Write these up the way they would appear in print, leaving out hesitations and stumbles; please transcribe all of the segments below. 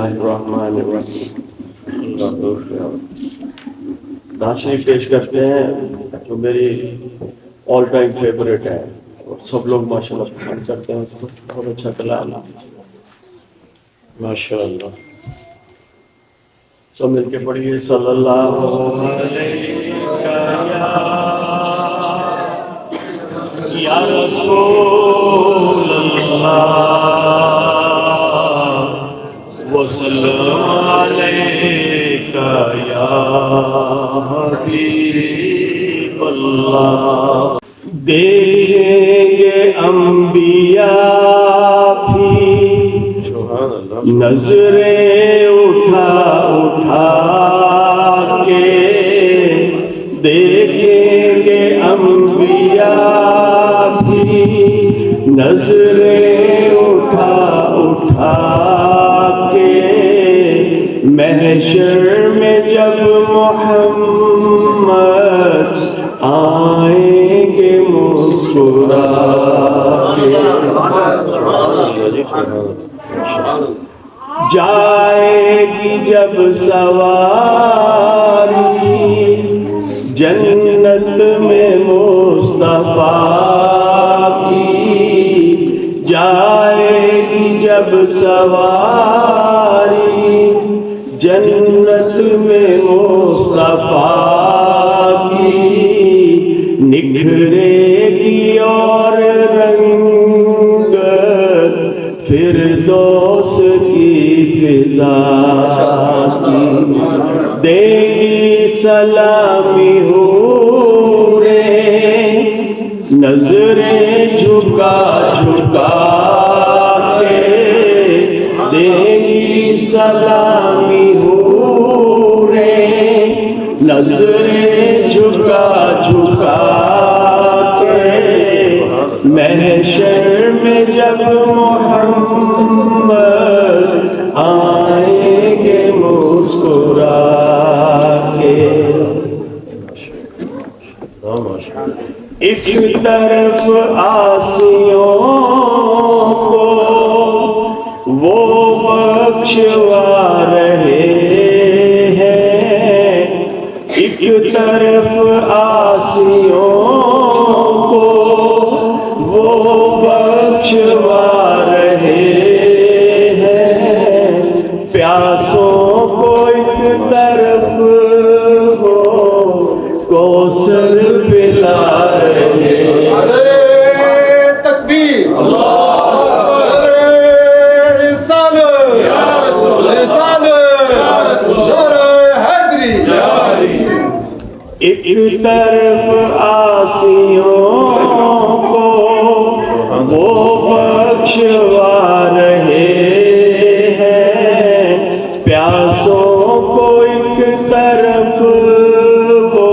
الرحمن الرحیم. نعت شریف پیش کرتے ہیں جو میری آل ٹائم فیوریٹ ہے اور سب لوگ ماشاءاللہ پسند کرتے ہیں اس کو. بہت اچھا کلام ماشاء اللہ. سب مل کے پڑھیے. صلی اللہ علیہ یا رسول اللہ وسلم علیک یا حبیب اللہ. دیکھیں گے انبیاء بھی نظریں اٹھا اٹھا کے. دیکھیں گے انبیاء بھی نظریں اٹھا اٹھا کے. محشر میں جب محمد آئیں گے مسکرا کے. جائے گی جب سواری جنت میں مصطفیٰ کی. جائے گی جب سواری جنت میں مصطفیٰ کی. نکھرے گی اور رنگت فردوس کی فضا کی. دے گی سلامی حوریں نظریں جھکا جھکا کے. دے گی سلامی حوریں نظریں جھکا جھکا کے. محشر میں جب محمد آئیں گے مسکرا کے. ایک طرف آسیوں کو وہ بخشوا رہے ہیں. ایک طرف آسیوں کو وہ بخشوا رہے ہیں. پیاسوں کو ایک طرف ہو کوثر پلا رہے ہیں. تکبیر اللہ ایک طرف آسیوں کو وہ بخشوا رہے ہیں. پیاسوں کو ایک طرف وہ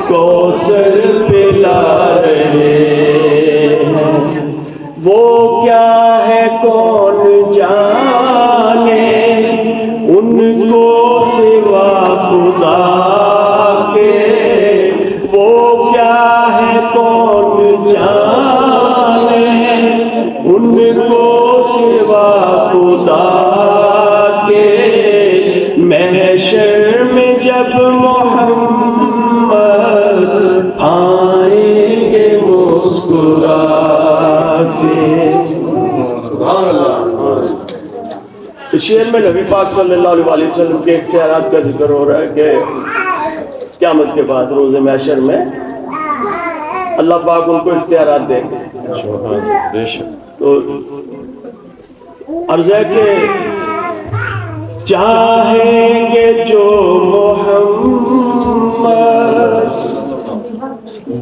کوثر پلا رہے ہیں. وہ کیا ہے کون جانے ان کو سوا خدا کے. وہ کیا ہے کون جانے ان کو سوا خدا کے. محشر میں جب محمد آئیں گے مسکرا کے. اس شعر میں نبی پاک صلی اللہ علیہ وسلم کے اختیارات کا ذکر ہو رہا ہے کہ قیامت کے بعد روز محشر میں اللہ پاک ان کو اختیارات دیں گے. تو عرض ہے کہ چاہیں گے جو محمد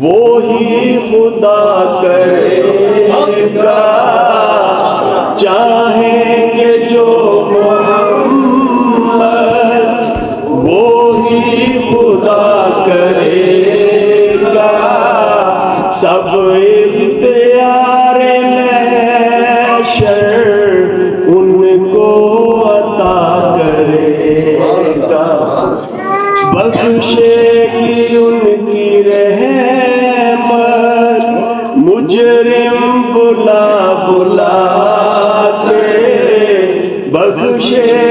وہی خدا کرے گا. چاہیں گے جو محمد وہی خدا کرے گا. سب اختیار محشر ان کو عطا کرے گا. بخشے گی ان کی رحمت مجرم بلا بلا کے. بخشے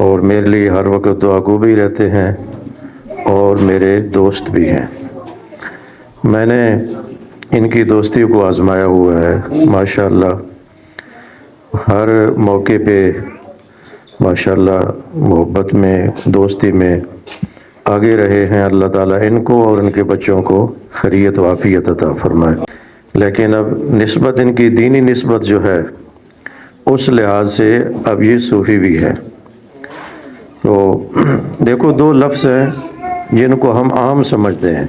اور میرے لیے ہر وقت دعاگو بھی رہتے ہیں، اور میرے دوست بھی ہیں۔ میں نے ان کی دوستی کو آزمایا ہوا ہے، ماشاءاللہ ہر موقع پہ ماشاءاللہ محبت میں، دوستی میں آگے رہے ہیں۔ اللہ تعالیٰ ان کو اور ان کے بچوں کو خیریت و عافیت عطا فرمائے۔ لیکن اب نسبت ان کی دینی نسبت جو ہے اس لحاظ سے اب یہ صوفی بھی ہے۔ تو دیکھو دو لفظ ہیں جن کو ہم عام سمجھتے ہیں،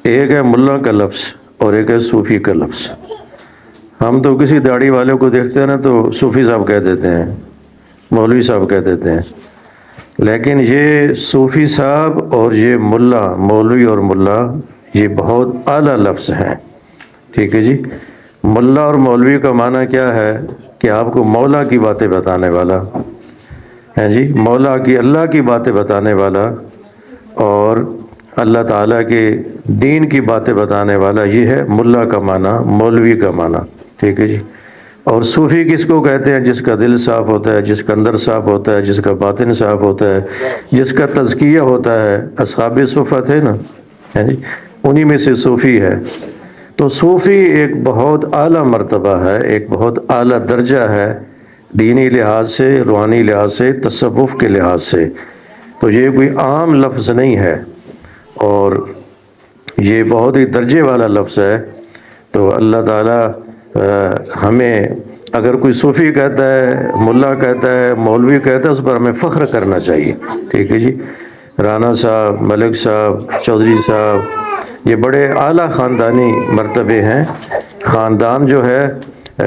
ایک ہے ملا کا لفظ اور ایک ہے صوفی کا لفظ۔ ہم تو کسی داڑھی والے کو دیکھتے ہیں نا تو صوفی صاحب کہہ دیتے ہیں، مولوی صاحب کہہ دیتے ہیں، لیکن یہ صوفی صاحب اور یہ ملا، مولوی اور ملا، یہ بہت اعلیٰ لفظ ہیں، ٹھیک ہے جی۔ ملا اور مولوی کا معنی کیا ہے کہ آپ کو مولا کی باتیں بتانے والا ہے جی، مولا کی، اللہ کی باتیں بتانے والا اور اللہ تعالیٰ کے دین کی باتیں بتانے والا، یہ ہے ملا کا معنی، مولوی کا معنی، ٹھیک ہے جی۔ اور صوفی کس کو کہتے ہیں؟ جس کا دل صاف ہوتا ہے، جس کا اندر صاف ہوتا ہے، جس کا باطن صاف ہوتا ہے، جس کا تزکیہ ہوتا ہے۔ اصحاب صفہ تھے نا، ہے جی، انہی میں سے صوفی ہے۔ تو صوفی ایک بہت اعلیٰ مرتبہ ہے، ایک بہت اعلیٰ درجہ ہے، دینی لحاظ سے، روحانی لحاظ سے، تصوف کے لحاظ سے۔ تو یہ کوئی عام لفظ نہیں ہے اور یہ بہت ہی درجے والا لفظ ہے۔ تو اللہ تعالیٰ ہمیں، اگر کوئی صوفی کہتا ہے، ملا کہتا ہے، مولوی کہتا ہے، اس پر ہمیں فخر کرنا چاہیے، ٹھیک ہے جی۔ رانا صاحب، ملک صاحب، چودھری صاحب، یہ بڑے اعلیٰ خاندانی مرتبے ہیں۔ خاندان جو ہے،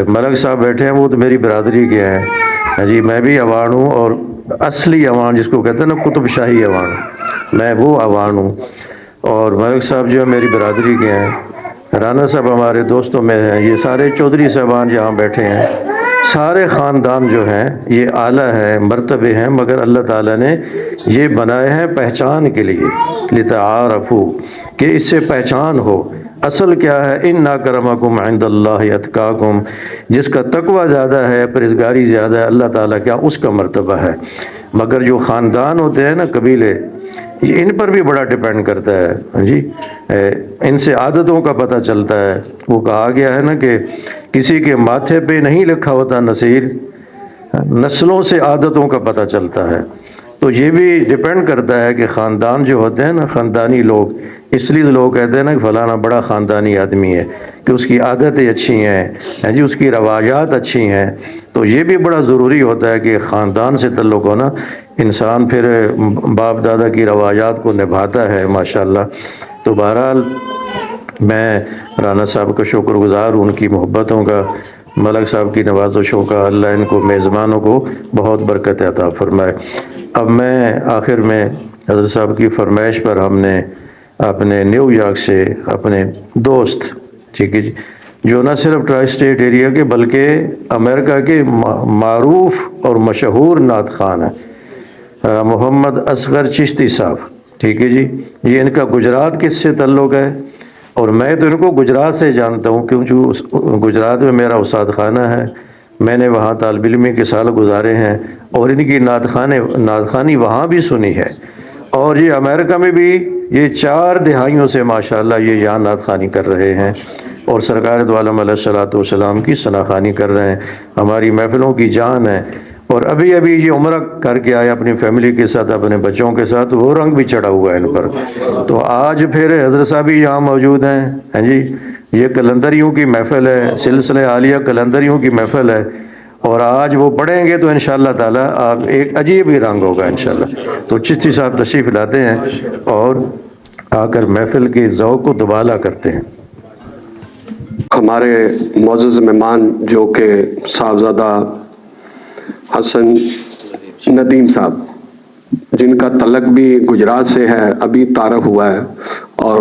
ملک صاحب بیٹھے ہیں، وہ تو میری برادری کے ہیں جی، میں بھی اوان ہوں، اور اصلی اوان جس کو کہتے ہیں نا، قطب شاہی اوان، میں وہ اوان ہوں، اور ملک صاحب جو ہے میری برادری کے ہیں، رانا صاحب ہمارے دوستوں میں ہیں، یہ سارے چودھری صاحبان جہاں بیٹھے ہیں، سارے خاندان جو ہیں یہ اعلیٰ ہیں، مرتبے ہیں، مگر اللہ تعالیٰ نے یہ بنائے ہیں پہچان کے لیے، لتعارفوا، کہ اس سے پہچان ہو۔ اصل کیا ہے؟ ان اکرمکم عند اللہ اتقاکم، جس کا تقوی زیادہ ہے، پرہیزگاری زیادہ ہے، اللہ تعالیٰ کیا اس کا مرتبہ ہے۔ مگر جو خاندان ہوتے ہیں نا، قبیلے، ان پر بھی بڑا ڈیپینڈ کرتا ہے جی، ان سے عادتوں کا پتہ چلتا ہے۔ وہ کہا گیا ہے نا کہ کسی کے ماتھے پہ نہیں لکھا ہوتا نصیر، نسلوں سے عادتوں کا پتہ چلتا ہے۔ تو یہ بھی ڈیپینڈ کرتا ہے کہ خاندان جو ہوتے ہیں نا، خاندانی لوگ، اس لیے لوگ کہتے ہیں نا کہ فلانا بڑا خاندانی آدمی ہے، کہ اس کی عادتیں اچھی ہیں جی، اس کی روایات اچھی ہیں۔ تو یہ بھی بڑا ضروری ہوتا ہے کہ خاندان سے تعلق ہونا، انسان پھر باپ دادا کی روایات کو نبھاتا ہے ماشاءاللہ۔ تو بہرحال میں رانا صاحب کا شکر گزار ہوں، ان کی محبتوں کا، ملک صاحب کی نوازشوں کا۔ اللہ ان کو، میزبانوں کو بہت برکت عطا فرمائے۔ اب میں آخر میں حضرت صاحب کی فرمائش پر ہم نے اپنے نیو یارک سے اپنے دوست، ٹھیک ہے جی، جو نہ صرف ٹرائی اسٹیٹ ایریا کے بلکہ امریکہ کے معروف اور مشہور نعت خوان ہیں، محمد اصغر چشتی صاحب، ٹھیک ہے جی۔ یہ ان کا گجرات کس سے تعلق ہے؟ اور میں تو ان کو گجرات سے جانتا ہوں، کیونکہ گجرات میں میرا استاد خانہ ہے، میں نے وہاں طالب علمی کے سال گزارے ہیں، اور ان کی نعت خوانی وہاں بھی سنی ہے، اور یہ امریکہ میں بھی یہ 4 دہائیوں سے ماشاءاللہ یہ یہاں نعت خوانی کر رہے ہیں، اور سرکار دو عالم علیہ الصلوۃ والسلام کی ثنا خوانی کر رہے ہیں، ہماری محفلوں کی جان ہے۔ اور ابھی یہ عمرہ کر کے آئے اپنی فیملی کے ساتھ، اپنے بچوں کے ساتھ، وہ رنگ بھی چڑھا ہوا ہے ان پر۔ تو آج پھر حضرت صاحب بھی یہاں موجود ہیں جی، یہ کلندریوں کی محفل ہے، سلسلہ عالیہ کلندریوں کی محفل ہے، اور آج وہ پڑھیں گے تو انشاءاللہ تعالیٰ آپ ایک عجیب ہی رنگ ہوگا انشاءاللہ۔ تو چشتی صاحب تشریف لاتے ہیں اور آ کر محفل کے ذوق کو دوبالا کرتے ہیں۔ ہمارے معزز مہمان جو کہ صاحبزادہ حسن ندیم صاحب، جن کا تعلق بھی گجرات سے ہے، ابھی تعارف ہوا ہے، اور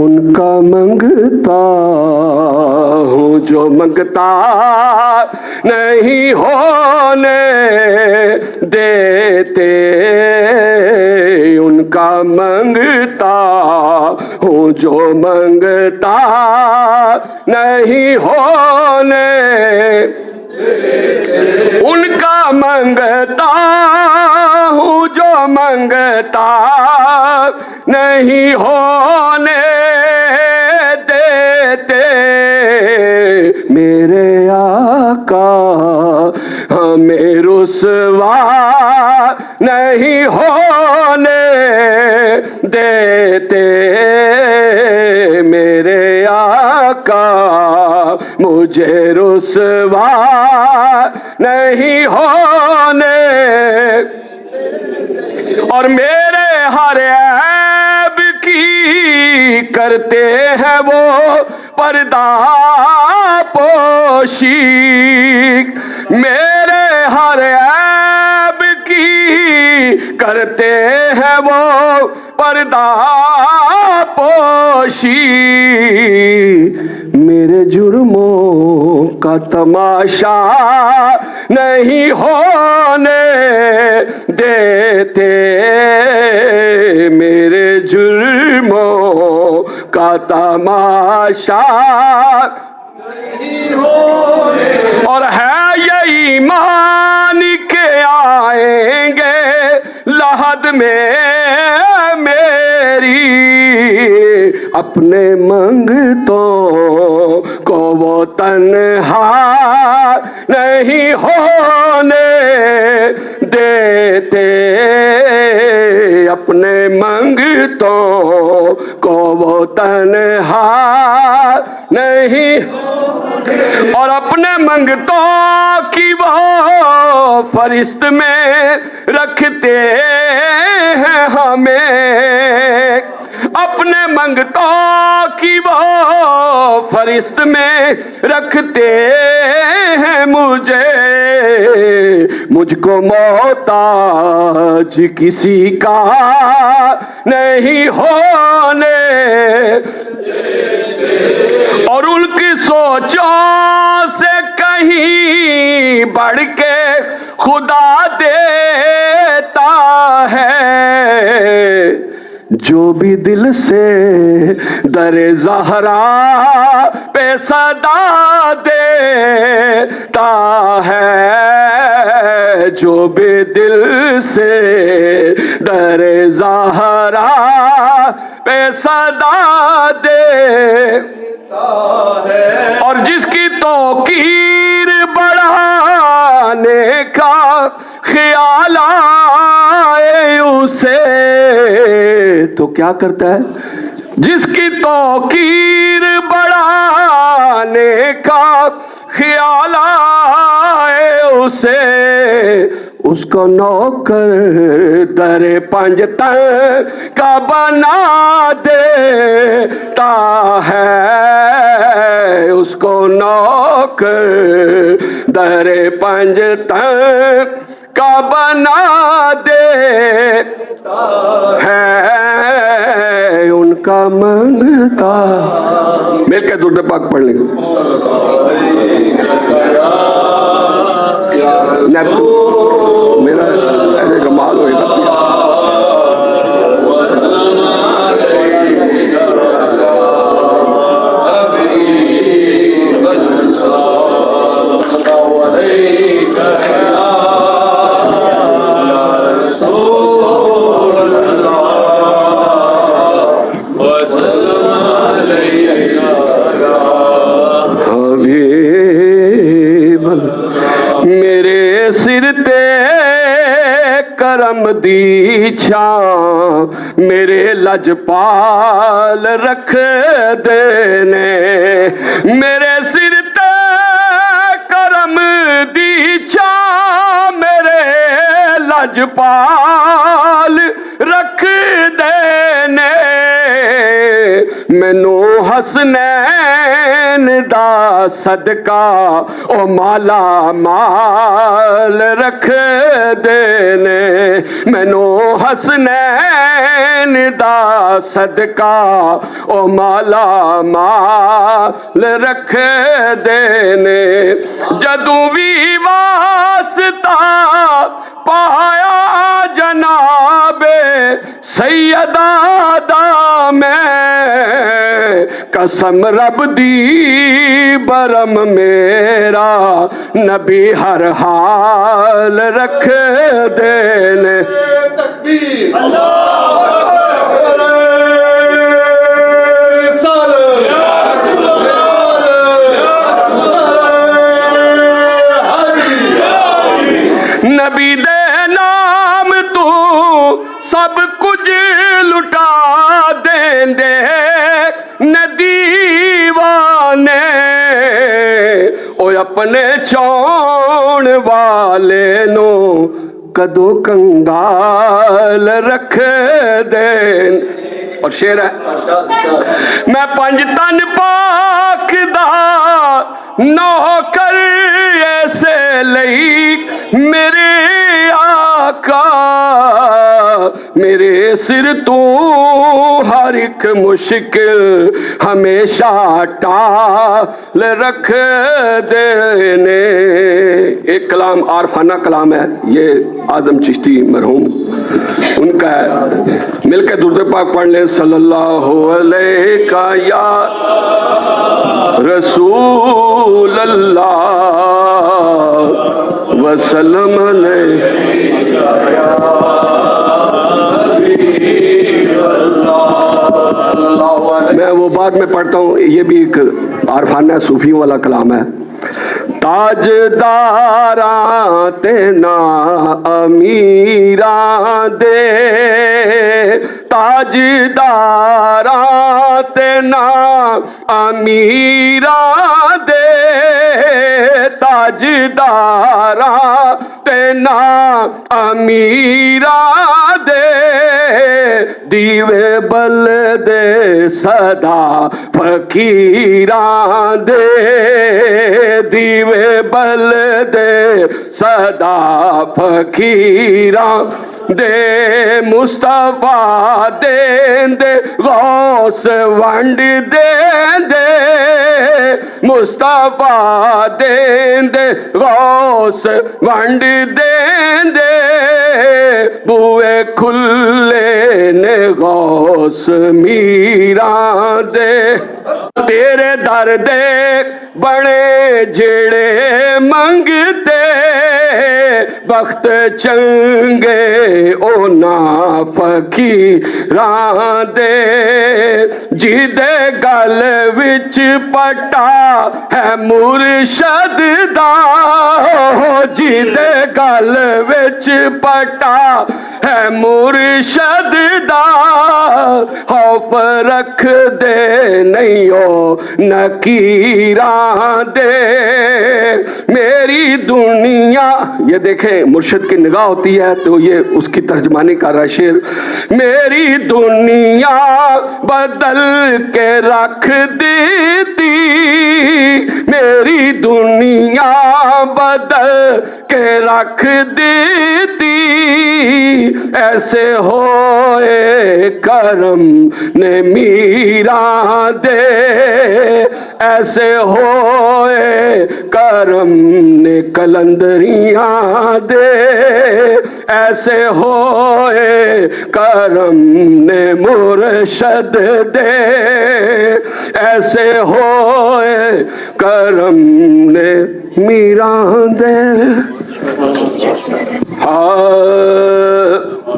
ان کا منگتا ہوں جو منگتا نہیں ہونے دیتے، ان کا منگتا ہوں جو منگتا نہیں ہونے، ان کا منگتا ہوں جو منگتا نہیں ہونے دیتے، میرے آقا ہمیں رسوا نہیں ہونے دیتے، میرے آقا مجھے رسوا نہیں ہونے، اور میرے ہر عیب کی کرتے ہیں وہ پردہ پوشی، میرے ہر عیب کی کرتے ہیں وہ پردہ پوشی، میرے جرموں کا تماشا نہیں ہونے دیتے، میرے جرموں کا تماشا نہیں ہونے، اور ہے یہ ایمان کے آئیں گے لحد میں میری، اپنے منگتوں کو وہ تنہا نہیں ہونے دیتے، اپنے منگتوں کو وہ تنہا نہیں، اور اپنے منگتوں کی وہ فرشت میں رکھتے ہیں ہمیں، اپنے منگتوں کی وہ فرشت میں رکھتے ہیں مجھ کو محتاج کسی کا نہیں ہونے، اور ان کی سوچوں سے کہیں بڑھ کے خدا دیتا ہے، جو بھی دل سے در زہرا پہ صدا دیتا ہے، جو بھی دل سے در زہرا پہ صدا دیتا ہے، اور جس کی توقیر بڑھانے کا خیال آئے اسے، تو کیا کرتا ہے؟ جس کی توقیر بڑھانے کا خیال آئے اسے، اس کو نوکر در پنجتن کا بنا دیتا ہے، اس کو نوکر در پنجتن کا بنا دیتا ہے، ان کا منگتا، مل کے درود پاک پڑھ لیں گے، میرا ایسے کمال ہوئی تھا، میرے سر تے کرم دی چھاں میرے لجپال رکھ دینے، میرے سر تے کرم دی چھاں میرے لجپال رکھ دینے، مینو حسنین دا صدقہ او مالا مال رکھ دینے، مینو حسنین دین دا صدقہ او مالا مال رکھ دینے جدوں بھی واسطہ پایا جناب سیدہ دا میں قسم رب دی برم میرا نبی ہر حال رکھ دینے تکبیر نبی دے نام تو سب کچھ لٹا دیں دے ندیوانے او اپنے چون والے نو کدو کنگال رکھ دیں. اور شعر ہے میں پنج تن پاک دا نوکر ایسے لئی میرے آقا میرے سر تو ہر ایک مشکل ہمیشہ ٹال رکھ دینے. ایک کلام عارفانہ کلام ہے یہ اعظم چشتی مرحوم ان کا ہے. مل کے درود پاک پڑھ لیں صلی اللہ علیہ یا رسول اللہ وسلم علیہ. میں وہ بعد میں پڑھتا ہوں یہ بھی ایک عارفانہ صوفیوں والا کلام ہے. تاجداراں تے نا امیراں دے تاجداراں تے نا امیراں دے تاجداراں تے نا امیراں دے دیوے بل دے صدا فقیراں دے دیوے بل دے صدا فقیراں دے مصطفیٰ دین دے غوث ونڈ دین دے مصطفیٰ دین دے غوث ونڈ دین دے بوئے کھلے نے غوث میراں دے تیرے در دے بڑے جڑے منگتے بخت چنگے او نا فقیراں دے جیدے گل وچ پٹا ہے مرشد دا جیدے گل وچ پٹا ہے مرشد دا خوف رکھ دے نہیں او نکیراں دے میری دنیا. یہ دیکھیں مرشد کی نگاہ ہوتی ہے تو یہ اس کی ترجمانی کر رہا ہے شعر. میری دنیا بدل کے رکھ دیتی میری دنیا بدل کے رکھ دیتی ایسے ہوئے کرم نے میراں دے ایسے ہوئے کرم نے کلندریاں دے ایسے ہوئے کرم نے مرشد دے ایسے ہوئے کرم نے میراں دے.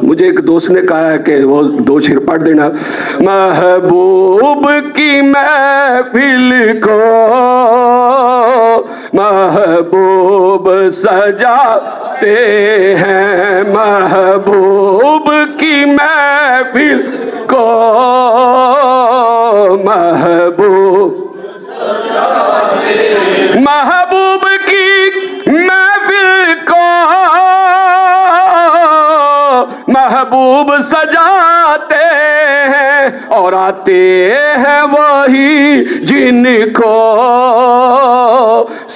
مجھے ایک دوست نے کہا ہے کہ وہ دو شعر پڑھ دینا. محبوب کی محفل کو محبوب سجاتے ہیں محبوب کی محفل کو محبوب محبوب کی محفل کو محبوب سجاتے ہیں اور آتے ہیں وہی جن کو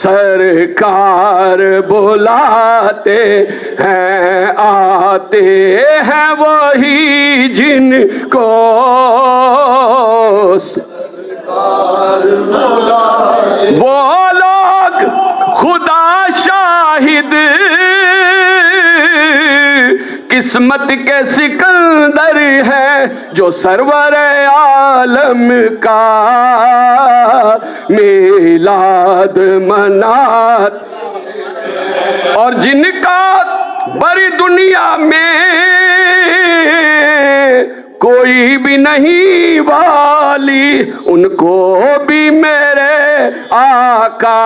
سرکار بلاتے ہیں آتے ہیں وہی جن کو وہ لوگ خدا شاہد قسمت کے سکندر ہے جو سرور عالم کا میلاد منات، اور جن کا بڑی دنیا میں کوئی بھی نہیں والی، ان کو بھی میرے آقا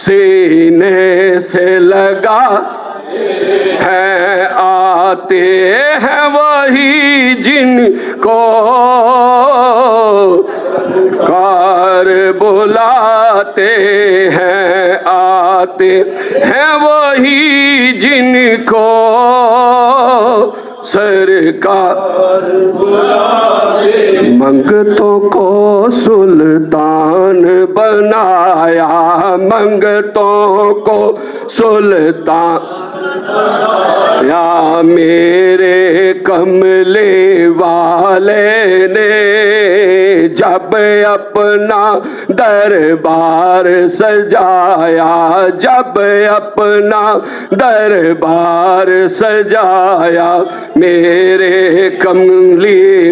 سینے سے لگا ہے، آتے ہیں وہی جن کو کار بلاتے ہیں، آتے ہیں وہی جن کو سرکار منگتوں کو سلطان بنایا، منگتوں کو سلطان یا میرے کملے والے نے جب اپنا دربار سجایا، جب اپنا دربار سجایا، میرے کملی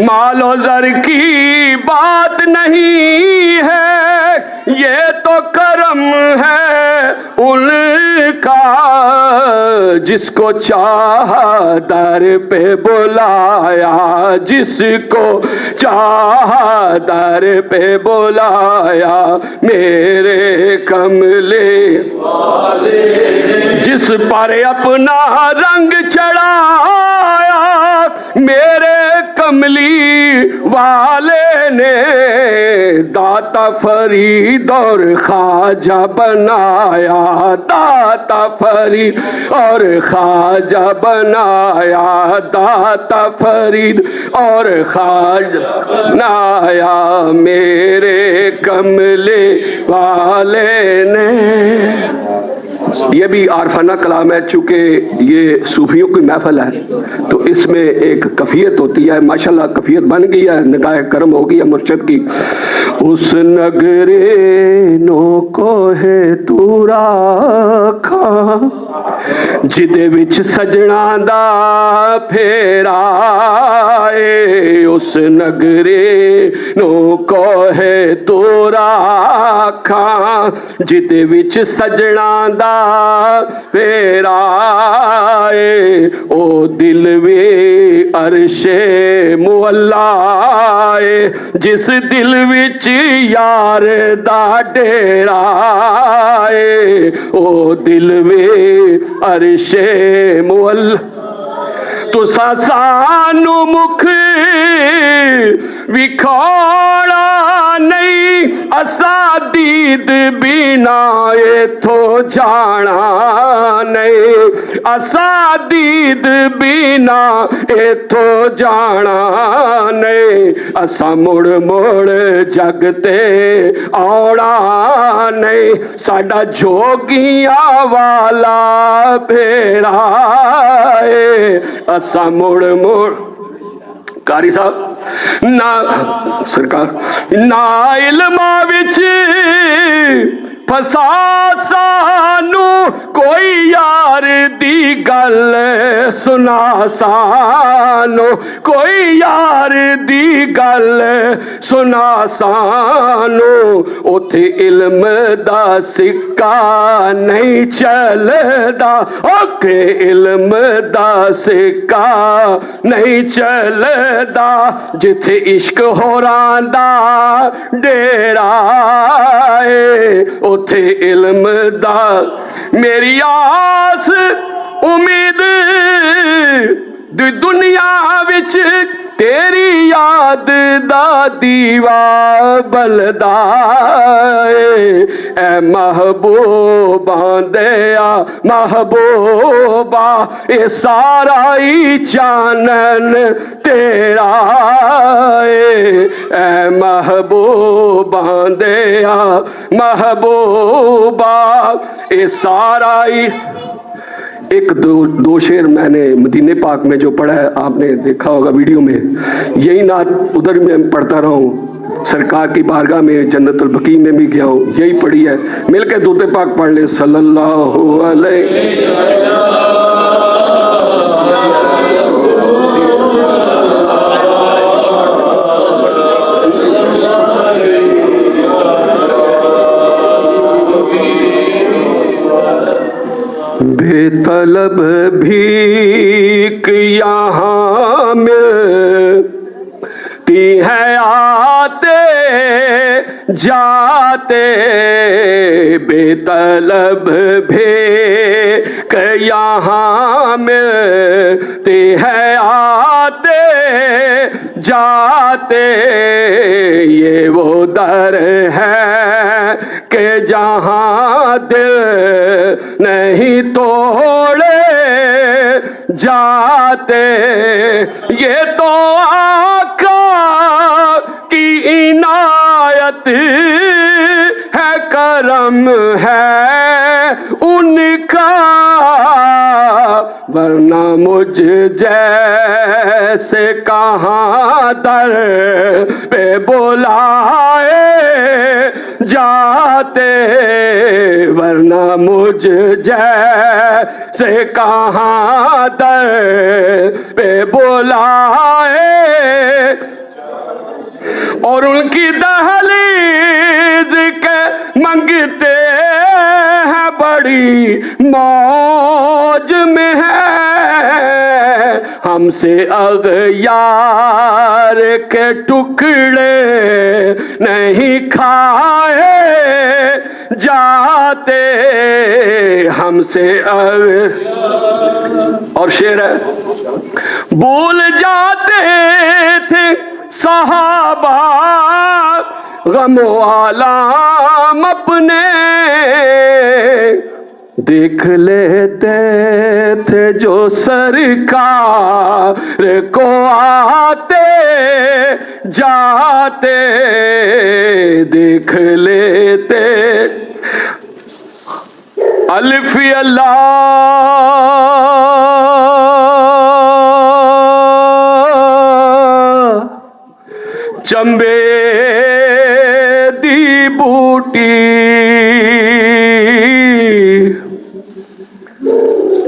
مال و زر کی بات نہیں ہے، یہ تو کرم ہے ان کا، جس کو چاہا در پہ بلایا، جس کو چاہا در پہ بلایا، میرے کملے جس پر اپنا رنگ چڑھایا، میرے کملی والے نے داتا فرید اور خواجہ بنایا، داتا فرید اور خواجہ بنایا، داتا فرید اور خواجہ بنایا، میرے کملے والے نے۔ یہ بھی عارفانہ کلام ہے، چونکہ یہ صوفیوں کی محفل ہے تو اس میں ایک کفیت ہوتی ہے، ماشاءاللہ کفیت بن گئی ہے، نگاہ کرم ہو گئی ہے مرشد کی۔ اس نگرے نو کو ہے تورا کھا جدے وچ سجنا دا پھیرا اے، اس نگرے نو کو ہے تورا کھا جدے وچ سجنا دا پھیرا اے، او دل وی عرش مولا اے، جس دل وچ یار دا ڈیرا اے، او دل وی عرش مولا، تسا سانو مکھ وکھاڑا نہیں، اسا دید بینا ایتھو جانا نہیں، اسا دید بینا ایتھو جانا نہیں، اسا مڑ مڑ جگتے آوڑا نہیں، ساڈا جوگیاں والا بھیڑا اے، اسا مڑ مڑ قاری صاحب نہ سرکار نہ علماں وچ پھسا سانو کوئی یار دی گل سنا سانو کوئی یار دی گل سنا سانو اوتھے علم دا سکہ نہیں چلدا اوکے علم دا سکہ نہیں چلدا جتھے عشق ہوراں دا ڈیرا اے اوتھے علم دا میری آس امید دنیا وچ تیری یاد دا دیوا بلدا اے محبوباں دیا محبوبا اے سارا ہی چانن تیرا اے محبوباں دیا محبوبا اے سارا ہی ایک دو شعر میں نے مدینے پاک میں جو پڑھا ہے، آپ نے دیکھا ہوگا ویڈیو میں، یہی نعت ادھر میں پڑھتا رہا ہوں، سرکار کی بارگاہ میں جنت البقیع میں بھی گیا ہوں، یہی پڑھی ہے، مل کے درود پاک پڑھ لیں صلی اللہ علیہ بے طلب بھیک یہاں ملتی ہے آتے جاتے، بے طلب بھیک یہاں ملتی ہے آتے جاتے، یہ وہ در ہے کہ جہاں دل نہیں توڑے جاتے، یہ تو آقا کی عنایت ہے، کرم ہے ان کا، ورنہ مجھ جیسے کہاں در پہ بلائے جاتے، ورنہ مجھ جیسے کہاں در پہ بلائے، اور ان کی دہلیز کے منگتے ہیں بڑی موج میں ہے، ہم سے اغیار کے ٹکڑے نہیں کھائے جاتے، ہم سے اور شعر ہے، بھول جاتے تھے صحابہ غم و آلام اپنے، دیکھ لیتے تھے جو سرکار کو آتے جاتے، دیکھ لیتے الف اللہ چمبے دی بوٹی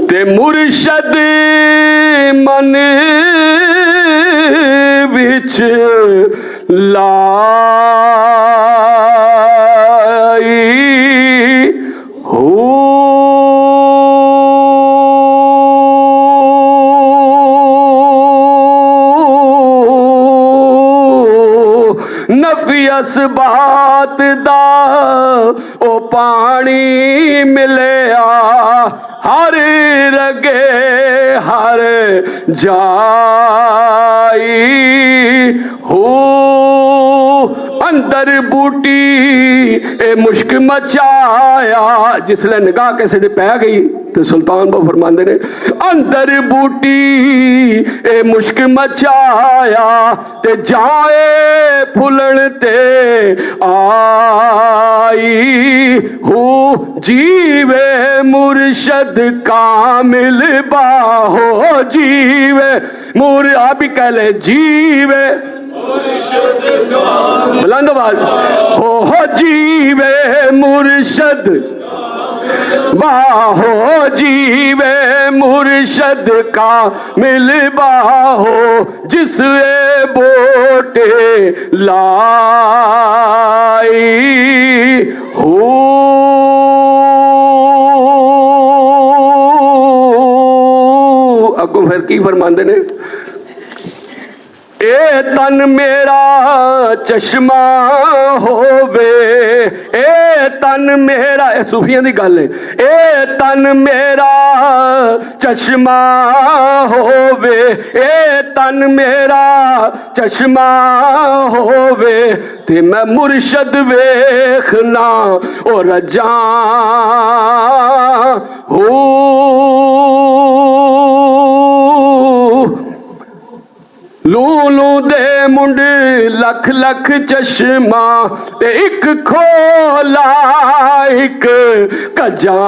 تے مرشد من وچ لائی ہو، نفی اسبات دا او پانی ملیا ہر رگے ہر جائی ہو، اندر بوٹی اے مشک مچایا، جس لئے نگاہ کیسے دے پہ گئی تو سلطان با فرماندے نے، اندر بوٹی اے مشک مچایا تے جائے پھلن تے آئی ہو، جیوے مرشد کامل باہو، جیوے آپ ہی کہہ لیں جیوے بلند آواز ہو، جیوے مرشد باہو، جیوے مرشد کامل باہو، جس اے بوٹے لائی ہو، اگوں پھر کی فرماندے نے، اے تن میرا چشمہ ہووے، اے تن میرا، اے صوفیاں دی گل ہے، اے تن میرا چشمہ ہووے، اے تن میرا چشمہ ہووے، تے میں مرشد ویکھنا او رجاں ہو، لولو دے منڈ لکھ لکھ چشمہ تے ایک کھولا ایک کجاں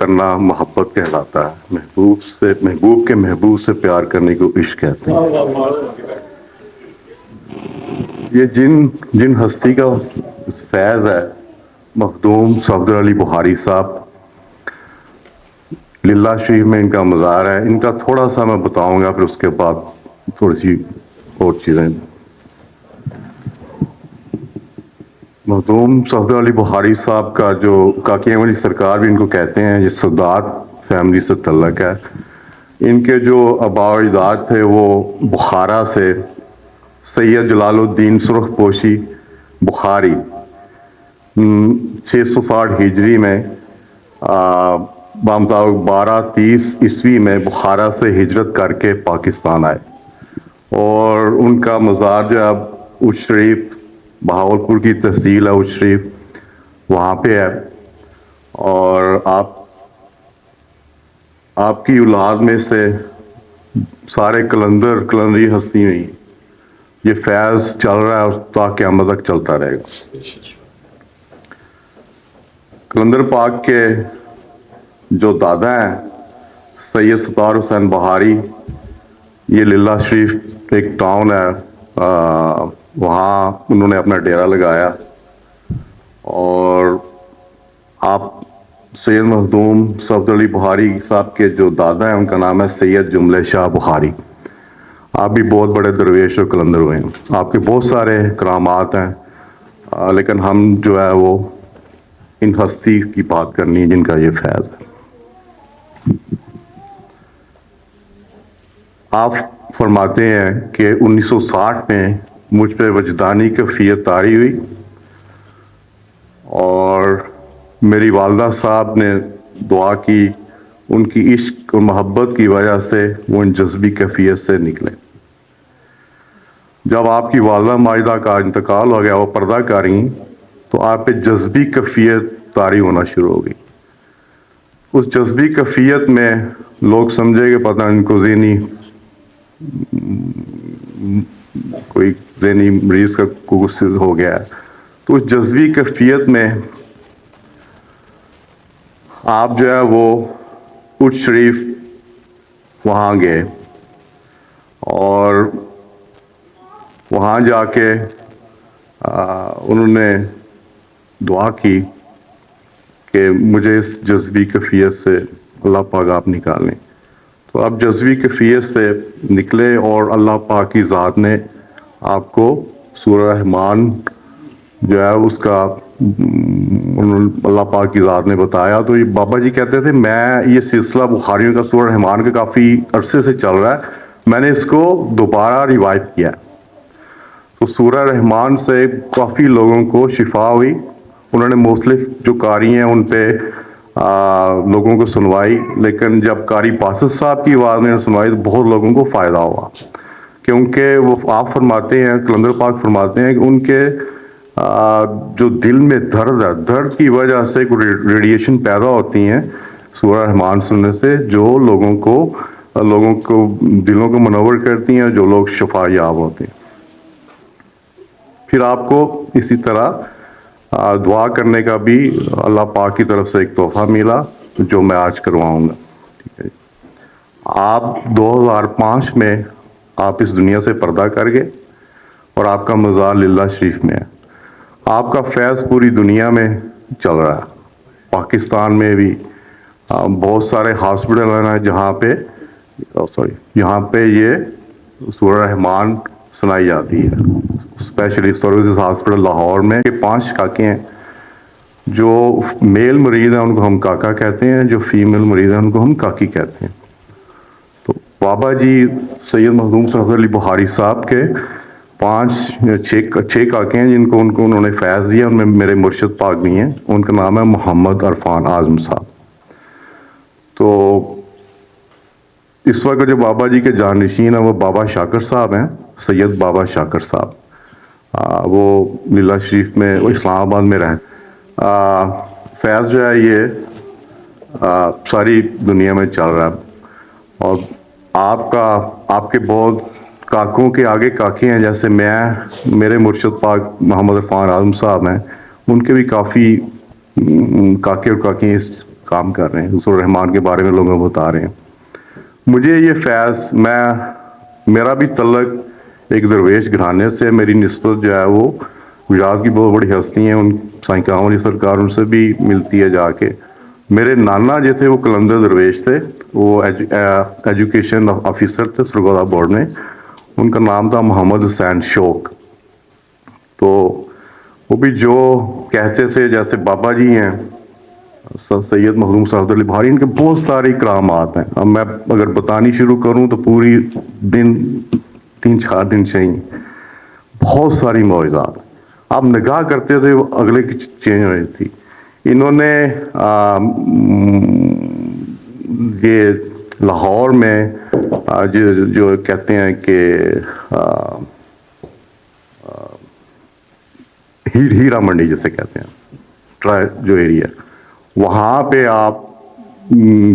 کرنا محبت کہلاتا ہے. محبوب کے محبوب سے پیار کرنے کو عشق کہتے ہیں. یہ جن ہستی کا فیض ہے مخدوم صفدر علی بخاری صاحب، للہ شریف میں ان کا مزار ہے. ان کا تھوڑا سا میں بتاؤں گا، پھر اس کے بعد تھوڑی سی اور چیزیں. مخدوم صفدر علی بخاری صاحب کا جو کاکی احمد علی سرکار بھی ان کو کہتے ہیں، یہ سادات فیملی سے تعلق ہے. ان کے جو آباء و اجداد تھے وہ بخارا سے سید جلال الدین سرخ پوشی بخاری 660 ہجری میں بامطابق 1230 عیسوی میں بخارا سے ہجرت کر کے پاکستان آئے، اور ان کا مزار جو اب اچ شریف بہاولپور کی تحصیل ہے اچ شریف وہاں پہ ہے. اور آپ کی اولاد میں سے سارے کلندری ہستی ہوئی، یہ فیض چل رہا ہے اور تا قیامت تک چلتا رہے گا. کلندر پاک کے جو دادا ہیں سید ستار حسین بہاری، یہ للہ شریف ایک ٹاؤن ہے، وہاں انہوں نے اپنا ڈیرا لگایا. اور آپ سید مخدوم صفدر علی بخاری صاحب کے جو دادا ہیں ان کا نام ہے سید جملے شاہ بخاری. آپ بھی بہت بڑے درویش اور کلندر ہوئے ہیں، آپ کے بہت سارے کرامات ہیں، لیکن ہم جو ہے وہ ان ہستی کی بات کرنی ہے جن کا یہ فیض ہے. آپ فرماتے ہیں کہ 1960 میں مجھ پہ وجدانی کیفیت طاری ہوئی، اور میری والدہ صاحب نے دعا کی، ان کی عشق اور محبت کی وجہ سے وہ ان جذبی کیفیت سے نکلے. جب آپ کی والدہ ماجدہ کا انتقال ہو گیا، وہ پردہ کاری، تو آپ پہ جذبی کیفیت طاری ہونا شروع ہو گئی. اس جذبی کیفیت میں لوگ سمجھے کہ پتہ ان کو کوئی ذہنی مریض کا غصہ ہو گیا ہے. تو اس جذبی کیفیت میں آپ جو ہے وہ اچ شریف وہاں گئے، اور وہاں جا کے انہوں نے دعا کی کہ مجھے اس جذبی کیفیت سے اللہ پاک آپ نکالیں. تو آپ جذبی کیفیت سے نکلے، اور اللہ پاک کی ذات نے آپ کو سورہ رحمان جو ہے اس کا اللہ پاک کی ذات نے بتایا. تو یہ بابا جی کہتے تھے میں یہ سلسلہ بخاریوں کا سورہ رحمان کا کافی عرصے سے چل رہا ہے، میں نے اس کو دوبارہ ریوائو کیا. تو سورہ رحمان سے کافی لوگوں کو شفا ہوئی. انہوں نے مختلف جو قاری ہیں ان پہ لوگوں کو سنوائی، لیکن جب قاری باسط صاحب کی آواز میں سنوائی تو بہت لوگوں کو فائدہ ہوا، کیونکہ وہ آپ فرماتے ہیں، کلندر پاک فرماتے ہیں کہ ان کے جو دل میں درد ہے، درد کی وجہ سے کوئی ریڈیشن پیدا ہوتی ہیں سورہ رحمان سننے سے، جو لوگوں کو دلوں کو منور کرتی ہیں، جو لوگ شفا یاب ہوتے ہیں. پھر آپ کو اسی طرح دعا کرنے کا بھی اللہ پاک کی طرف سے ایک تحفہ ملا جو میں آج کرواؤں گا. آپ 2005 میں آپ اس دنیا سے پردہ کر گئے، اور آپ کا مزار للہ شریف میں ہے. آپ کا فیض پوری دنیا میں چل رہا ہے، پاکستان میں بھی بہت سارے ہاسپٹل ہیں جہاں پہ یہ سورہ رحمان سنائی جاتی ہے. اسپیشلسٹ سروسز ہاسپٹل لاہور میں 5 کاکے ہیں. جو میل مریض ہیں ان کو ہم کاکا کہتے ہیں، جو فیمیل مریض ہیں ان کو ہم کاکی کہتے ہیں. تو بابا جی سید مخدوم صفدر علی بخاری صاحب کے 6 کاکے ہیں جن کو انہوں نے فیض دیا. ان میں میرے مرشد پاک بھی ہیں، ان کا نام ہے محمد عرفان اعظم صاحب. تو اس وقت جو بابا جی کے جانشین ہیں وہ بابا شاکر صاحب ہیں، سید بابا شاکر صاحب. وہ للہ شریف میں، وہ اسلام آباد میں رہیں. فیض جو ہے یہ ساری دنیا میں چل رہا ہے، اور آپ کے بہت کاکوں کے آگے کاکے ہیں، جیسے میرے مرشد پاک محمد عرفان اعظم صاحب ہیں، ان کے بھی کافی کاکے اور کاکی اس کام کر رہے ہیں, حضور الرحمان کے بارے میں لوگوں کو بتا رہے ہیں. مجھے یہ فیض, میرا بھی تعلق ایک درویش گھرانے سے, میری نسبت جو ہے وہ گجرات کی بہت بڑی ہستی ہیں, ان سائیں کامل علی سرکار, ان سے بھی ملتی ہے جا کے. میرے نانا جو تھے وہ قلندر درویش تھے, وہ ایجوکیشن آفیسر تھے سرگودا بورڈ میں, ان کا نام تھا محمد حسین شوق. تو وہ بھی جو کہتے تھے, جیسے بابا جی ہیں سید محروم صاحب علی بھاری, ان کے بہت سارے کرامات ہیں. اب میں اگر بتانی شروع کروں تو پوری دن 3-4 دن چاہیے. بہت ساری معجزات آپ نگاہ کرتے تھے, وہ اگلے کی چینج ہو رہی تھی. انہوں نے یہ لاہور میں جو کہتے ہیں کہ ہیرا منڈی جسے کہتے ہیں, جو ایریا, وہاں پہ آپ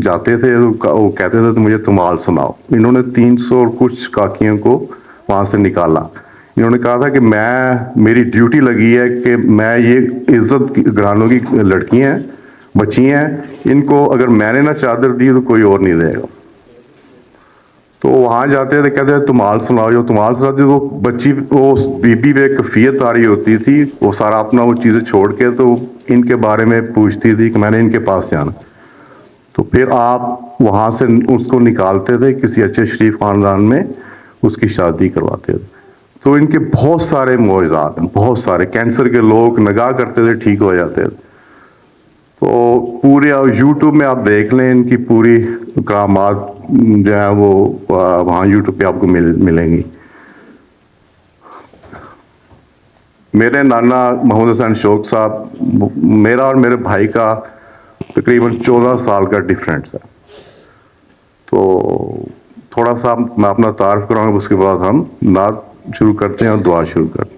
جاتے تھے, وہ کہتے تھے تو مجھے تمال سناؤ. انہوں نے 300 اور کچھ کاکیوں کو وہاں سے نکالا. انہوں نے کہا تھا کہ میری ڈیوٹی لگی ہے کہ میں یہ عزت گھرانوں کی لڑکیاں ہیں, بچی ہیں, ان کو اگر میں نے نہ چادر دی تو کوئی اور نہیں دے گا. تو وہاں جاتے تھے, کہتے تھے تمال سناؤ. جو تمال سناتی وہ بچی, وہ بی بی پہ کفیت آ رہی ہوتی تھی, وہ سارا اپنا وہ چیزیں چھوڑ کے تو ان کے بارے میں پوچھتی تھی کہ میں نے ان کے پاس جانا. تو پھر آپ وہاں سے اس کو نکالتے تھے, کسی اچھے شریف خاندان میں اس کی شادی کرواتے تھے. تو ان کے بہت سارے معجزات ہیں, بہت سارے. کینسر کے لوگ نگاہ کرتے تھے ٹھیک ہو جاتے تھے. تو پورے یوٹیوب میں آپ دیکھ لیں, ان کی پوری کرامات جو ہے وہ وہاں یوٹیوب پہ آپ کو ملیں گی. میرے نانا محمد حسین شوق صاحب, میرا اور میرے بھائی کا تقریباً 14 سال کا ڈفرینس ہے. تو تھوڑا سا میں اپنا تعارف کراؤں گا, اس کے بعد ہم نعت شروع کرتے ہیں اور دعا شروع کرتے ہیں.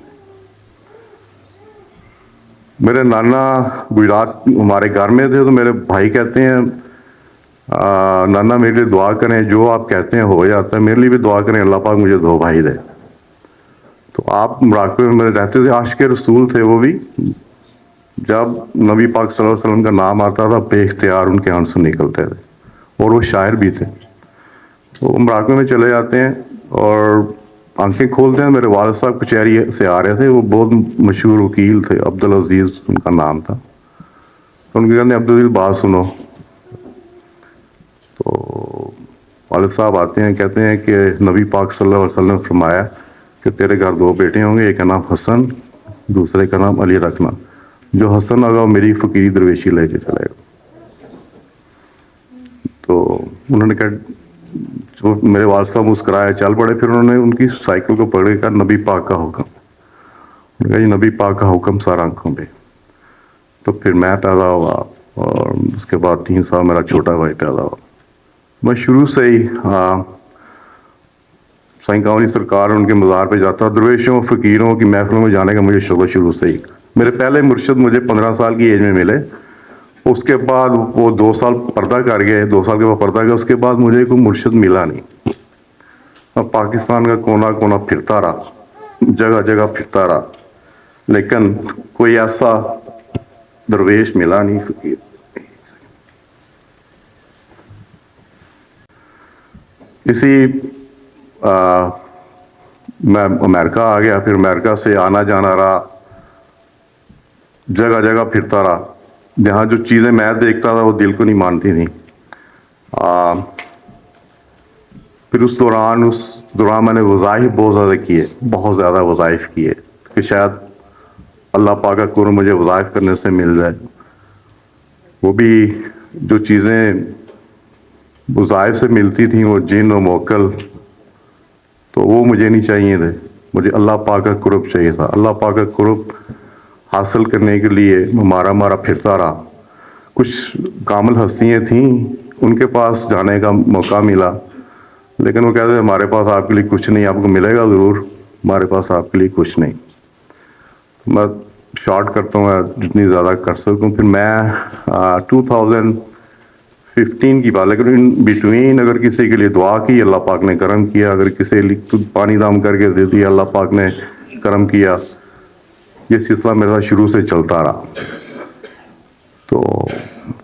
میرے نانا گجرات ہمارے گھر میں تھے, تو میرے بھائی کہتے ہیں نانا میرے لیے دعا کریں, جو آپ کہتے ہیں ہو جاتا ہے, میرے لیے بھی دعا کریں, اللہ پاک مجھے 2 بھائی دے. تو آپ مراقبے میں میرے رہتے تھے, عاشق رسول تھے وہ بھی. جب نبی پاک صلی اللہ علیہ وسلم کا نام آتا تھا بے اختیار ان کے آنسو نکلتے تھے, اور وہ شاعر بھی تھے. وہ مراقبے میں چلے جاتے ہیں اور آنکھیں کھولتے ہیں. میرے والد صاحب کچہری سے آ رہے تھے, وہ بہت مشہور وکیل تھے, عبدالعزیز ان کا نام تھا. تو ان کے کہتے ہیں عبدالعزیز بات سنو. تو والد صاحب آتے ہیں, کہتے ہیں کہ نبی پاک صلی اللہ علیہ وسلم نے فرمایا کہ تیرے گھر 2 بیٹے ہوں گے, ایک کا نام حسن, دوسرے کا نام علی رکھنا. جو حسن ہوگا وہ میری فقیری درویشی لے کے چلے گا. تو انہوں نے کہا, جو میرے والد صاحب مسکرائے, چل پڑے. پھر انہوں نے ان کی سائیکل کو پکڑ کے کہا نبی پاک کا حکم. انہوں نے کہا جی نبی پاک کا حکم سارا آنکھوں پہ. تو پھر میں پیدا ہوا, اور اس کے بعد 3 سال میرا چھوٹا بھائی پیدا ہوا. میں شروع سے ہی سائیں کامل علی سرکار ان کے مزار پہ جاتا. درویشوں فقیروں کی محفلوں میں جانے کا مجھے شوق شروع سے ہی. میرے پہلے مرشد مجھے 15 سال کی ایج میں ملے. اس کے بعد وہ 2 سال پردہ کر گئے, 2 سال کے بعد پردہ کیا. اس کے بعد مجھے کوئی مرشد ملا نہیں. اب پاکستان کا کونا کونا پھرتا رہا, جگہ جگہ پھرتا رہا, لیکن کوئی ایسا درویش ملا نہیں فقیر. اسی میں امریکہ آ گیا. پھر امریکہ سے آنا جانا رہا, جگہ جگہ پھرتا رہا. جہاں جو چیزیں میں دیکھتا تھا وہ دل کو نہیں مانتی تھیں. پھر اس دوران میں نے وظائف بہت زیادہ کیے, بہت زیادہ وظائف کیے, کہ شاید اللہ پاک کا قرب مجھے وظائف کرنے سے مل جائے. وہ بھی جو چیزیں وظائف سے ملتی تھیں, وہ جن و موکل, تو وہ مجھے نہیں چاہیے تھے. مجھے اللہ پاک کا قرب چاہیے تھا. اللہ پاک کا قرب حاصل کرنے کے لیے مارا پھرتا رہا. کچھ کامل ہستیاں تھیں, ان کے پاس جانے کا موقع ملا, لیکن وہ کہتے ہیں ہمارے پاس آپ کے لیے کچھ نہیں, آپ کو ملے گا ضرور, ہمارے پاس آپ کے لیے کچھ نہیں. میں شارٹ کرتا ہوں جتنی زیادہ کر سکوں. پھر میں 2015 کی بات, لیکن ان بٹوین اگر کسی کے لیے دعا کی اللہ پاک نے کرم کیا, اگر کسی لیے پانی دام کر کے دے دیا اللہ پاک نے کرم کیا. یہ سلسلہ میرا شروع سے چلتا رہا. تو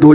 2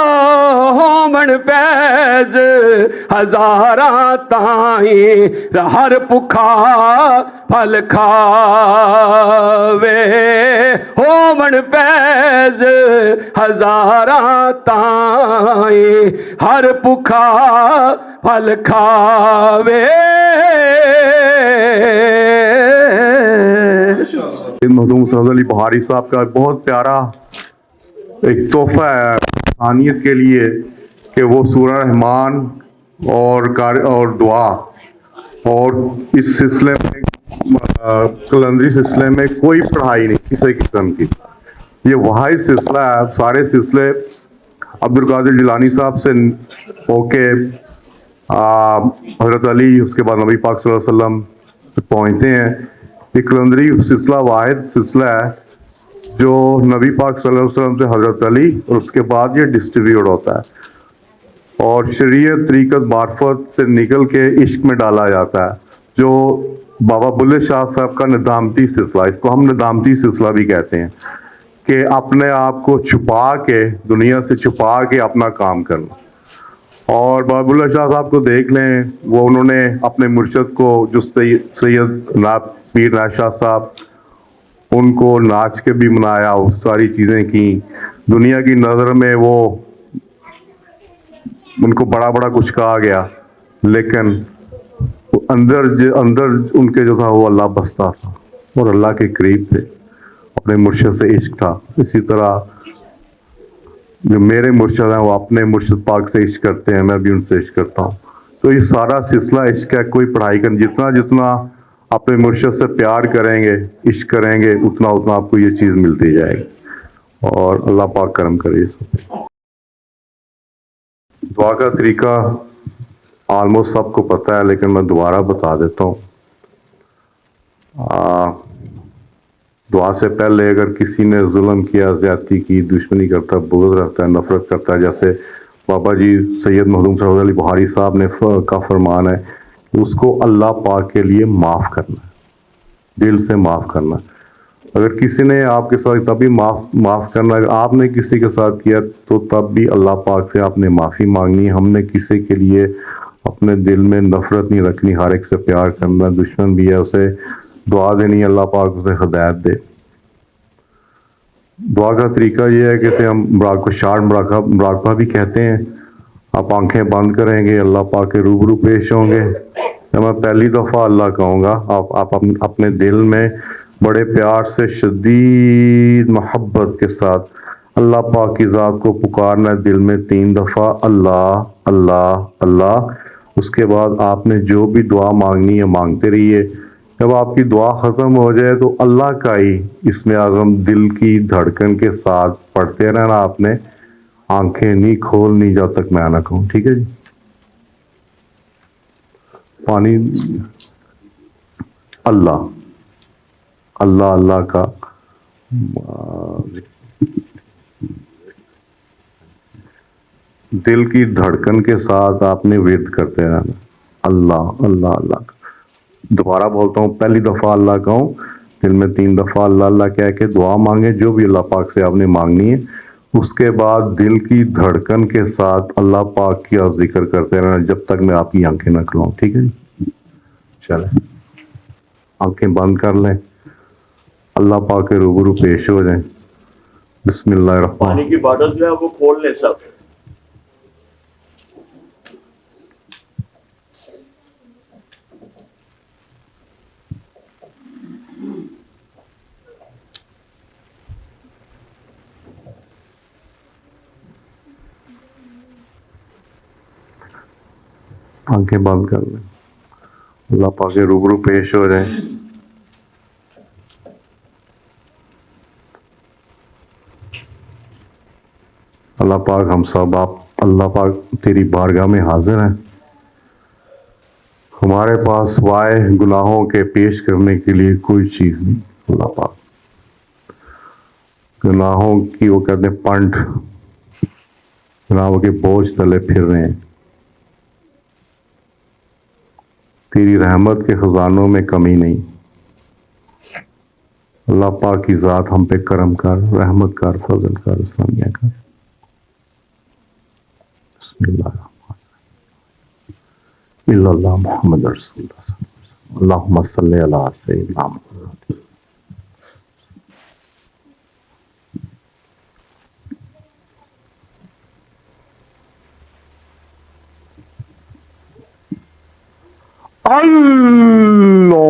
ہومن فیض ہزاراں تائیں ہر بھکھا پھل کھاوے، ہومن فیض ہزاراں تائیں ہر بھکھا پھل کھاوے۔ مخدوم سعد علی بہاری صاحب کا بہت پیارا ایک تحفہ ہے انسانیت کے لیے کہ وہ سورہ رحمان اور دعا اور اس سلسلے میں کلندری سلسلے میں کوئی پڑھائی نہیں کسی قسم کی، یہ واحد سلسلہ ہے۔ سارے سلسلے عبد القادر جیلانی صاحب سے ہو کے حضرت علی، اس کے بعد نبی پاک صلی اللہ علیہ وسلم پہنچتے ہیں۔ یہ کلندری سلسلہ واحد سلسلہ ہے جو نبی پاک صلی اللہ علیہ وسلم سے حضرت علی اور اس کے بعد یہ ڈسٹریبیوٹ ہوتا ہے اور شریعت طریقت معرفت سے نکل کے عشق میں ڈالا جاتا ہے، جو بابا بلے شاہ صاحب کا ندامتی سلسلہ، اس کو ہم ندامتی سلسلہ بھی کہتے ہیں، کہ اپنے آپ کو چھپا کے، دنیا سے چھپا کے اپنا کام کرنا۔ اور بابا بلے شاہ صاحب کو دیکھ لیں، وہ انہوں نے اپنے مرشد کو جو سید پیر ناز شاہ صاحب، ان کو ناچ کے بھی منایا، وہ ساری چیزیں کی، دنیا کی نظر میں وہ ان کو بڑا بڑا کچھ کہا گیا، لیکن اندر ان کے جو تھا وہ اللہ بستا تھا اور اللہ کے قریب تھے، اپنے مرشد سے عشق تھا۔ اسی طرح جو میرے مرشد ہیں وہ اپنے مرشد پاک سے عشق کرتے ہیں، میں بھی ان سے عشق کرتا ہوں۔ تو یہ سارا سلسلہ عشق ہے، کوئی پڑھائی کر، جتنا اپنے مرشد سے پیار کریں گے، عشق کریں گے، اتنا آپ کو یہ چیز ملتی جائے گی، اور اللہ پاک کرم کرے۔ دعا کا طریقہ آلموسٹ سب کو پتہ ہے، لیکن میں دوبارہ بتا دیتا ہوں۔ دعا سے پہلے اگر کسی نے ظلم کیا، زیادتی کی، دشمنی کرتا، بغض رکھتا ہے، نفرت کرتا ہے، جیسے بابا جی سید مخدوم سعد علی بہاری صاحب نے کا فرمان ہے کہ اس کو اللہ پاک کے لیے معاف کرنا ہے، دل سے معاف کرنا ہے۔ اگر کسی نے آپ کے ساتھ تبھی معاف کرنا ہے، آپ نے کسی کے ساتھ کیا تو تب بھی اللہ پاک سے آپ نے معافی مانگنی ہے۔ ہم نے کسی کے لیے اپنے دل میں نفرت نہیں رکھنی، ہر ایک سے پیار کرنا، دشمن بھی ہے اسے دعا دینی، اللہ پاک اسے ہدایت دے۔ دعا کا طریقہ یہ ہے کہ ہم مراقبہ بھی کہتے ہیں۔ آپ آنکھیں بند کریں گے، اللہ پاک کے روبرو پیش ہوں گے۔ میں پہلی دفعہ اللہ کہوں گا، آپ اپنے دل میں بڑے پیار سے، شدید محبت کے ساتھ اللہ پاک کی ذات کو پکارنا ہے دل میں 3 دفعہ، اللہ اللہ اللہ۔ اس کے بعد آپ نے جو بھی دعا مانگنی ہے مانگتے رہیے۔ جب آپ کی دعا ختم ہو جائے تو اللہ کا ہی اسم اعظم دل کی دھڑکن کے ساتھ پڑھتے رہنا، آپ نے آنکھیں نہیں کھولنی جب تک میں نہ کہوں، ٹھیک ہے جی؟ پانی اللہ اللہ اللہ کا دل کی دھڑکن کے ساتھ آپ نے ورد کرتے رہنا، اللہ اللہ اللہ کا۔ دوبارہ بولتا ہوں، پہلی دفعہ اللہ کہوں، دل میں 3 دفعہ اللہ اللہ کہہ کے دعا مانگے جو بھی اللہ پاک سے آپ نے مانگنی ہے۔ اس کے بعد دل کی دھڑکن کے ساتھ اللہ پاک کی ذکر کرتے رہنا جب تک میں آپ کی آنکھیں نہ کھلاؤں، ٹھیک ہے جی؟ چلیں آنکھیں بند کر لیں، اللہ پاک کے روبرو پیش ہو جائیں۔ بسم اللہ الرحمن۔ پانی کی باٹل جو ہے وہ کھول لیں سب۔ آنکھیں بند کر لیں، اللہ پاک کے روبرو پیش ہو جائیں۔ اللہ پاک ہم سب اللہ پاک تیری بارگاہ میں حاضر ہیں۔ ہمارے پاس سوائے گناہوں کے پیش کرنے کے لیے کوئی چیز نہیں۔ اللہ پاک گناہوں کی وہ کہتے ہیں پنڈ، گناہوں کے بوجھ تلے پھر رہے ہیں۔ تیری رحمت کے خزانوں میں کمی نہیں۔ اللہ پاک کی ذات ہم پہ کرم کر، رحمت کر، فضل کر، ثانیہ کر. بسم اللہ الرحمن الرحیم. اللہ محمد رسول اللہ، اللہم صلی علی سیدنا محمد. اللہ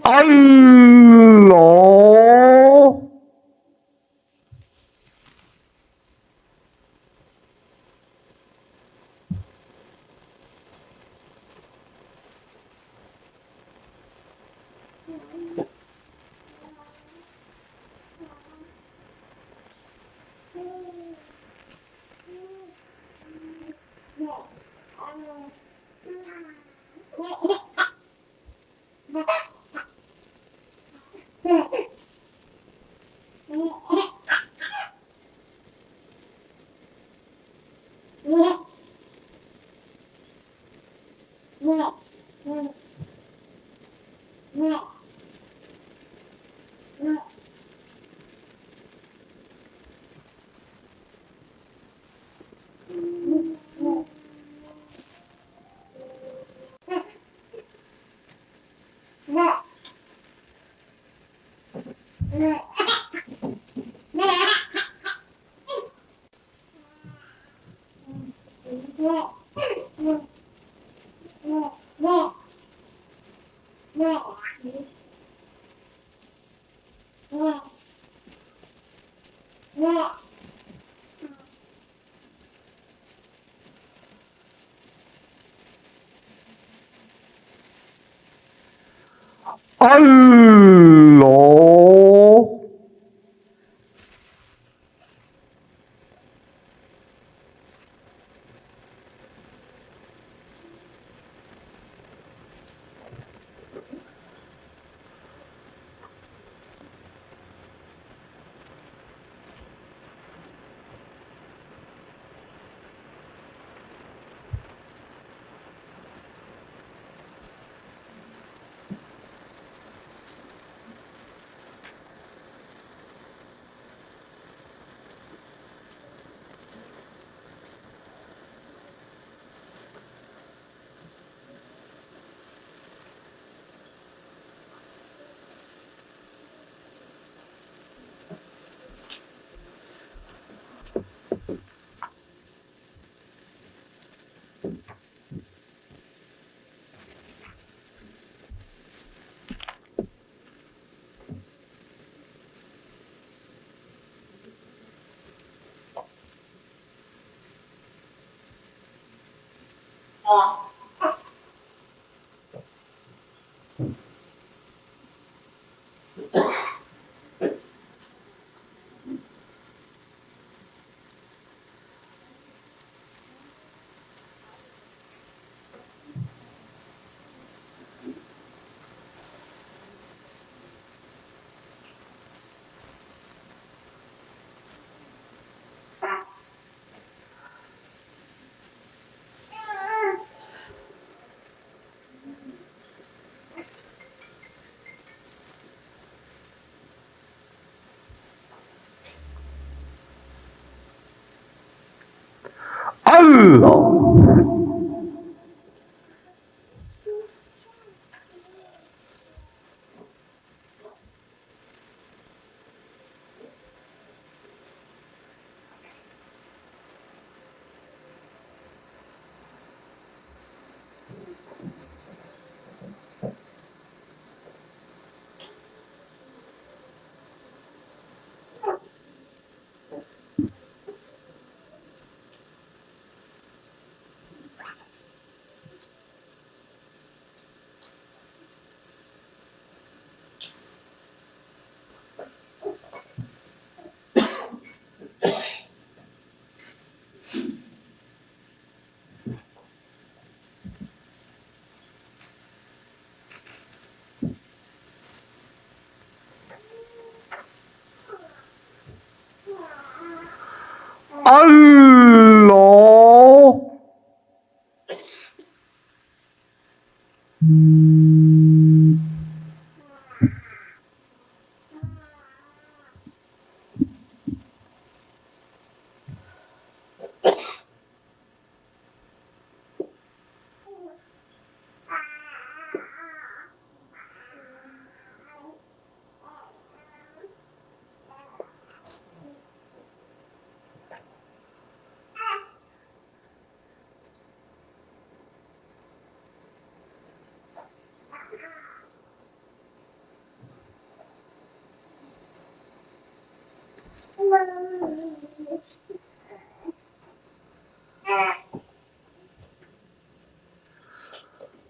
اللہ اللہ اللہ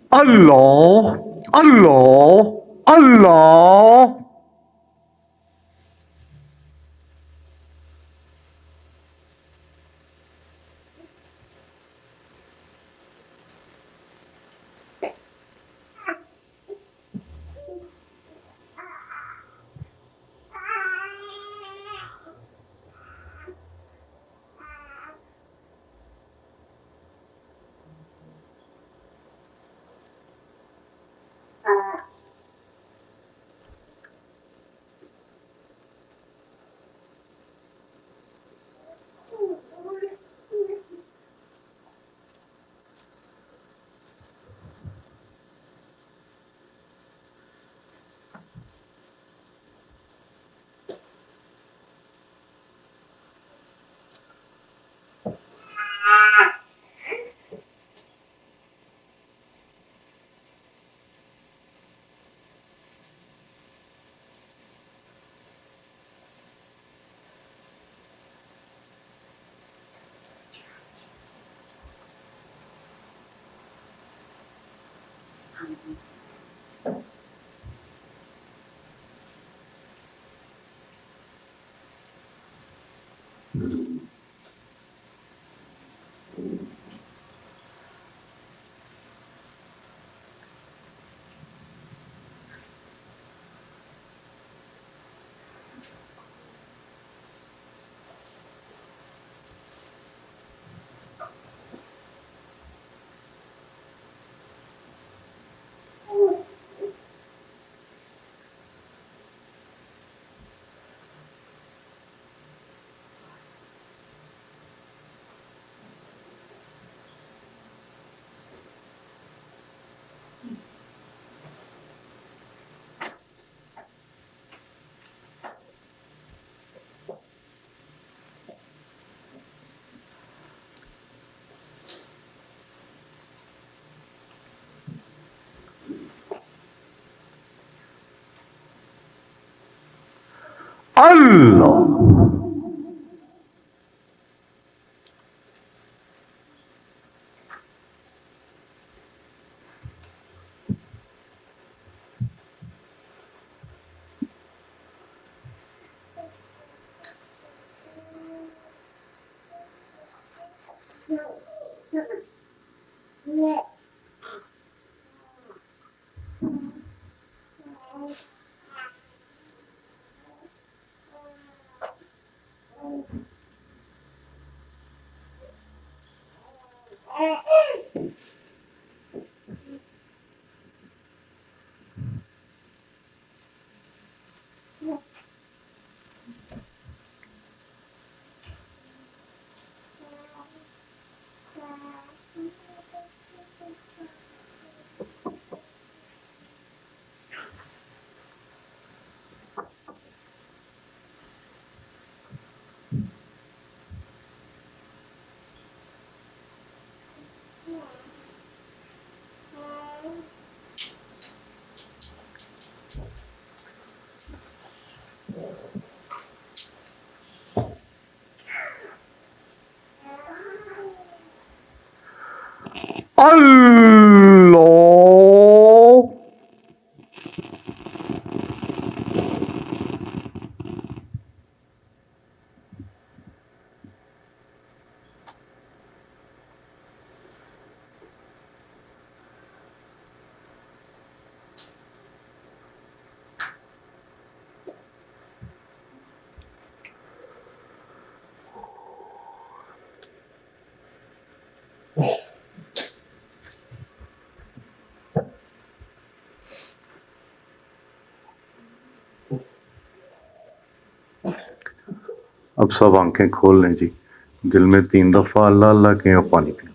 اللہ اللہ اللہ اللہ اللہ اللہ اب سب آنکھیں کھول لیں جی. دل میں 3 دفعہ اللہ اللہ کہیں اور پانی پئیں.